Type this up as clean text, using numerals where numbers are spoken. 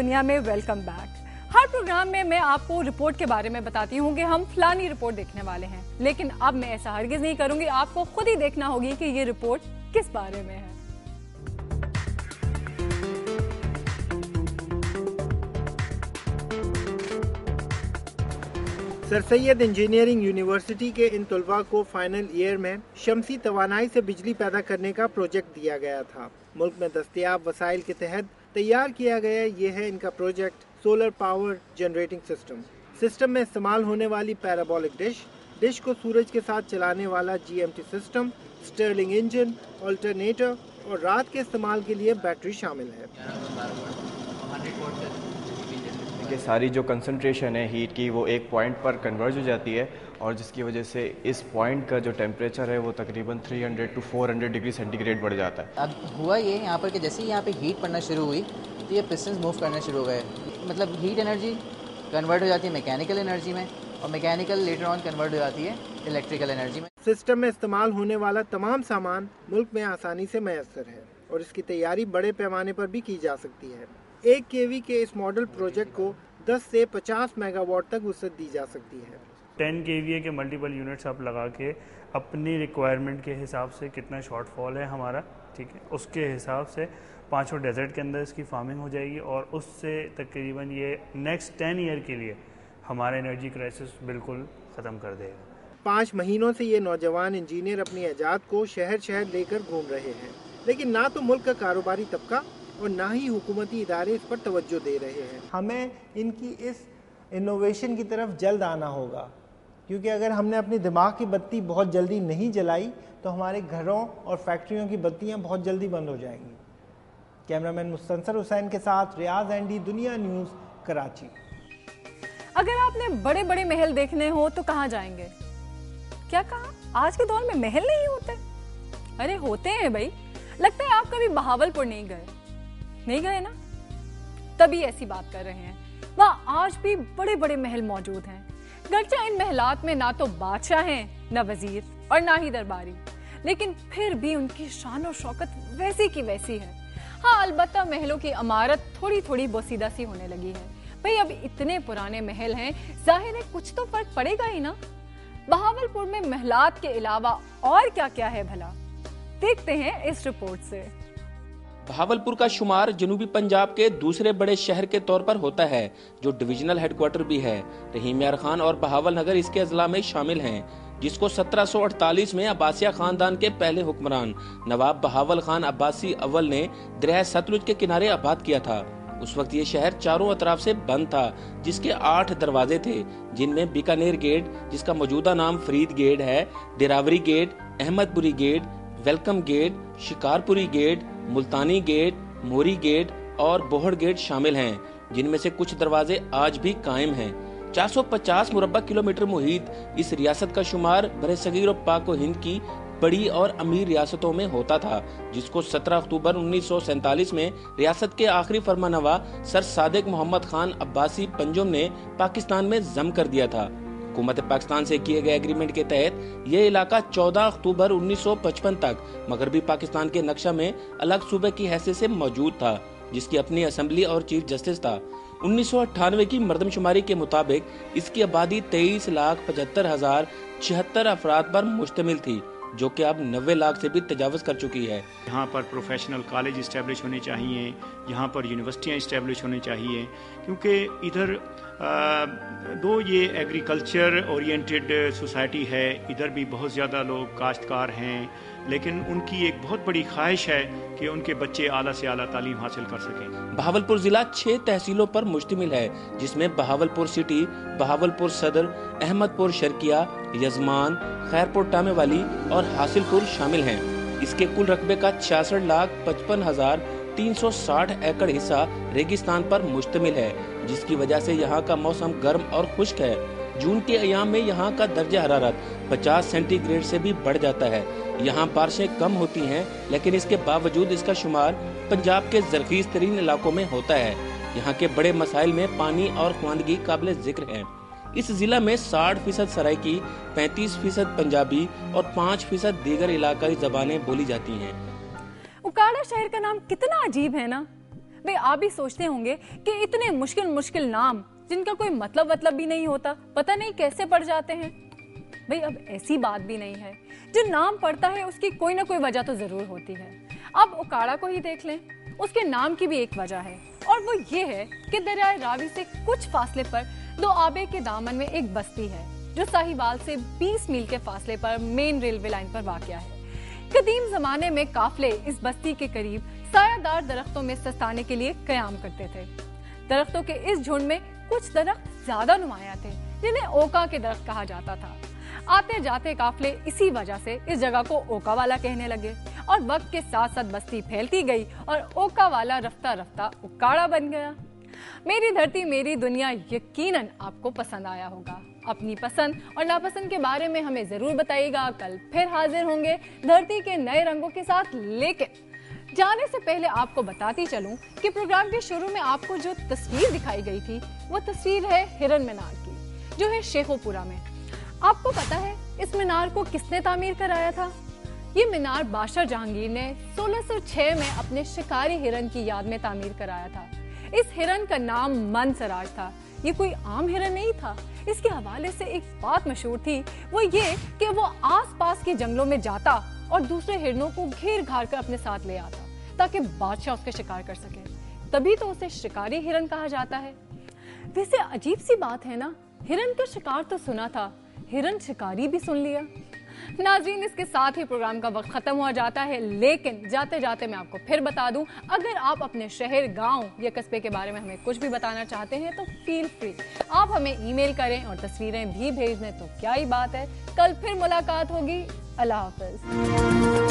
दुनिया में welcome back. हर programme में मैं आपको रिपोर्ट के बारे में बताती हूँ कि हम फलानी रिपोर्ट देखने वाले हैं, लेकिन अब मैं ऐसा हरगिज नहीं करूंगी। आपको खुद ही देखना होगी कि ये रिपोर्ट किस बारे में है। सर सैयद इंजीनियरिंग यूनिवर्सिटी के इन तलबा को फाइनल ईयर में शमसी तवानाई से बिजली पैदा करने का प्रोजेक्ट दिया गया था। मुल्क में दस्तयाब वसाइल के तहत तैयार किया गया ये है इनका project solar power generating system में इस्तेमाल होने वाली पैराबोलिक डिश को सूरज के साथ चलाने वाला GMT system, Stirling engine, alternator और रात के इस्तेमाल के लिए बैटरी शामिल है। कि सारी जो कंसंट्रेशन है हीट की वो एक पॉइंट पर कन्वर्ज हो जाती है और जिसकी वजह से इस पॉइंट का जो टेम्परेचर है वो तकरीबन 300 to 400 डिग्री सेंटीग्रेड बढ़ जाता है। अब हुआ ये यहाँ पर कि जैसे ही यहाँ पे हीट पड़ना शुरू हुई तो ये पिस्टन्स मूव करना शुरू हो गए, मतलब हीट एनर्जी कन्वर्ट हो जाती है मैकेनिकल एनर्जी में और मैकेनिकल लेटर ऑन कन्वर्ट हो जाती है इलेक्ट्रिकल एनर्जी में। सिस्टम में इस्तेमाल होने वाला तमाम सामान मुल्क में आसानी से मैसर है और इसकी तैयारी बड़े पैमाने पर भी की जा सकती है। 1 kV के इस मॉडल प्रोजेक्ट को 10 से 50 मेगावाट तक वसअत दी जा सकती है। 10 kVA के मल्टीपल यूनिट्स आप लगा के अपनी रिक्वायरमेंट के हिसाब से कितना शॉर्टफॉल है हमारा, ठीक है, उसके हिसाब से 5 डेजर्ट के अंदर इसकी फार्मिंग हो जाएगी और उससे तकरीबन ये नेक्स्ट 10 ईयर के लिए हमारा एनर्जी क्राइसिस बिल्कुल ख़त्म कर देगा। 5 महीनों से ये नौजवान इंजीनियर अपनी ईजाद को शहर शहर लेकर घूम रहे हैं, लेकिन ना तो मुल्क का कारोबारी तबका और ना ही हुकूमती इदारे इस पर तवज्जो दे रहे हैं। हमें इनकी इस इनोवेशन की तरफ जल्द आना होगा, क्योंकि अगर हमने अपनी दिमाग की बत्ती बहुत जल्दी नहीं जलाई तो हमारे घरों और फैक्ट्रियों की बत्तियां बहुत जल्दी बंद हो जाएंगी। कैमरामैन मुस्तनसर हुसैन के साथ रियाज एंडी, दुनिया न्यूज़, कराची। अगर आपने बड़े बड़े महल देखने हो तो कहाँ जाएंगे? क्या कहा? आज के दौर में महल नहीं होते? अरे होते हैं भाई। लगता है आप कभी बहावलपुर नहीं गए ना, तभी ऐसी बात कर रहे हैं। वहाँ आज भी बड़े बड़े महल मौजूद हैं। गर्चा इन महलात में ना तो बादशाह हैं, ना वजीर और ना ही दरबारी, लेकिन फिर भी उनकी शान और शौकत वैसी की वैसी है। हाँ, अलबत्ता महलों की इमारत थोड़ी थोड़ी बोसीदा सी होने लगी है। भाई अब इतने पुराने महल हैं, जाहिर है कुछ तो फर्क पड़ेगा ही ना। बहावलपुर में महलात के अलावा और क्या क्या है भला, देखते हैं इस रिपोर्ट से। बहावलपुर का शुमार जनूबी पंजाब के दूसरे बड़े शहर के तौर पर होता है, जो डिविजनल हेडक्वार्टर भी है। रहीम यार खान और बहावल नगर इसके अजला में शामिल हैं, जिसको 1748 में अब्बासिया खानदान के पहले हुक्मरान नवाब बहावल खान अब्बासी अव्वल ने दरिया सतलुज के किनारे आबाद किया था। उस वक्त ये शहर चारों अतराफ से बंद था, जिसके 8 दरवाजे थे, जिनमें बीकानेर गेट, जिसका मौजूदा नाम फरीद गेट है, Derawari gate, Ahmadpuri gate, welcome gate, Shikarpuri gate, Multani gate, Mori gate और बोहड़ गेट शामिल हैं, जिनमें से कुछ दरवाजे आज भी कायम हैं। 450 मुरब्बा किलोमीटर मुहित इस रियासत का शुमार बरसगीर और पाक हिंद की बड़ी और अमीर रियासतों में होता था, जिसको 17 अक्टूबर 1947 में रियासत के आखिरी फरमानवा सर सादिक मोहम्मद खान अब्बासी पंजुम ने पाकिस्तान में जम कर दिया था। हुकूमत पाकिस्तान से किए गए एग्रीमेंट के तहत ये इलाका 14 अक्टूबर 1955 तक मगरबी पाकिस्तान के नक्शा में अलग सूबे की हैसियत से मौजूद था, जिसकी अपनी असेंबली और चीफ जस्टिस था। 1998 की मर्दमशुमारी के मुताबिक इसकी आबादी 23,75,076 अफराद पर मुश्तमिल थी, जो कि अब 90 लाख से भी तजावज़ कर चुकी है। यहाँ पर प्रोफेशनल कॉलेज इस्टेब्लिश होने चाहिए, यहाँ पर यूनिवर्सिटियाँ इस्टेब्लिश होनी चाहिए, क्योंकि इधर दो ये एग्रीकल्चर ओरिएंटेड सोसाइटी है, इधर भी बहुत ज़्यादा लोग काश्तकार हैं, लेकिन उनकी एक बहुत बड़ी ख्वाहिश है कि उनके बच्चे आला से आला तालीम हासिल कर सकें। बहावलपुर जिला 6 तहसीलों पर मुश्तमिल है, जिसमें बहावलपुर सिटी, बहावलपुर सदर, अहमदपुर शर्किया, यजमान, खैरपुर टामेवाली और हासिलपुर शामिल हैं। इसके कुल रकबे का 66,55,360 एकड़ हिस्सा रेगिस्तान पर मुश्तमिल है, जिसकी वजह से यहाँ का मौसम गर्म और खुश्क है। जून के अयाम में यहाँ का दर्जा हरारत 50 सेंटीग्रेड से भी बढ़ जाता है। यहाँ बारिशें कम होती हैं, लेकिन इसके बावजूद इसका शुमार पंजाब के जरखीज तरीन इलाकों में होता है। यहाँ के बड़े मसाइल में पानी और ख्वानगी काबिल जिक्र है। इस जिला में 60% सराइकी, 35% पंजाबी और 5% दीगर इलाकाई जबानें बोली जाती हैं। उकाड़ा शहर का नाम कितना अजीब है ना। भाई आप भी सोचते होंगे कि इतने मुश्किल मुश्किल नाम जिनका कोई मतलब भी नहीं होता, पता नहीं कैसे पड़ जाते हैं। भाई अब ऐसी बात भी नहीं है, जो नाम पड़ता है उसकी कोई ना कोई वजह तो जरूर होती है। अब ओकाड़ा को ही देख लें, उसके नाम की भी एक वजह है और वो ये है कि दरियाए रावी से कुछ फासले पर दो आबे के दामन में एक बस्ती है जो साहिवाल से 20 मील के फासले पर मेन रेलवे लाइन पर वाक़या है। कदीम जमाने में काफले इस बस्ती के करीब सायादार दरख्तों में सस्ताने के लिए कयाम करते थे। दरख्तों के इस झुंड में कुछ दरख्त ज्यादा नुमाया थे जिन्हें ओका के दरख्त कहा जाता था। आते जाते काफले इसी वजह से इस जगह को ओका वाला कहने लगे और वक्त के साथ साथ बस्ती फैलती गई और ओका वाला रफ्ता रफ्ता उकाड़ा बन गया। मेरी धरती मेरी दुनिया यकीनन आपको पसंद आया होगा। अपनी पसंद और नापसंद के बारे में हमें जरूर बताइएगा। कल फिर हाजिर होंगे धरती के नए रंगों के साथ। लेकिन जाने से पहले आपको बताती चलूं कि प्रोग्राम के शुरू में आपको जो तस्वीर दिखाई गई थी वो तस्वीर है हिरन मीनार की, जो है शेखोपुरा में। आपको पता है इस मीनार को किसने तामीर कराया था? ये मीनार बादशाह जहांगीर ने 1606 में अपने शिकारी हिरन की याद में तामीर कराया था। इस हिरन का नाम मनसराज था। ये कोई आम हिरन नहीं था। इसके हवाले से एक बात मशहूर थी, वो ये कि वो आसपास के जंगलों में जाता और दूसरे हिरनों को घेर घार कर अपने साथ ले आता ताकि बादशाह उसका शिकार कर सके। तभी तो उसे शिकारी हिरन कहा जाता है। वैसे अजीब सी बात है ना, हिरन का शिकार तो सुना था, हिरन शिकारी भी सुन लिया। नाज़रीन, इसके साथ ही प्रोग्राम का वक्त खत्म हो जाता है, लेकिन जाते जाते मैं आपको फिर बता दूं, अगर आप अपने शहर, गांव या कस्बे के बारे में हमें कुछ भी बताना चाहते हैं तो फील फ्री, आप हमें ईमेल करें और तस्वीरें भी भेज दें तो क्या ही बात है। कल फिर मुलाकात होगी। अल्लाह हाफ़िज़।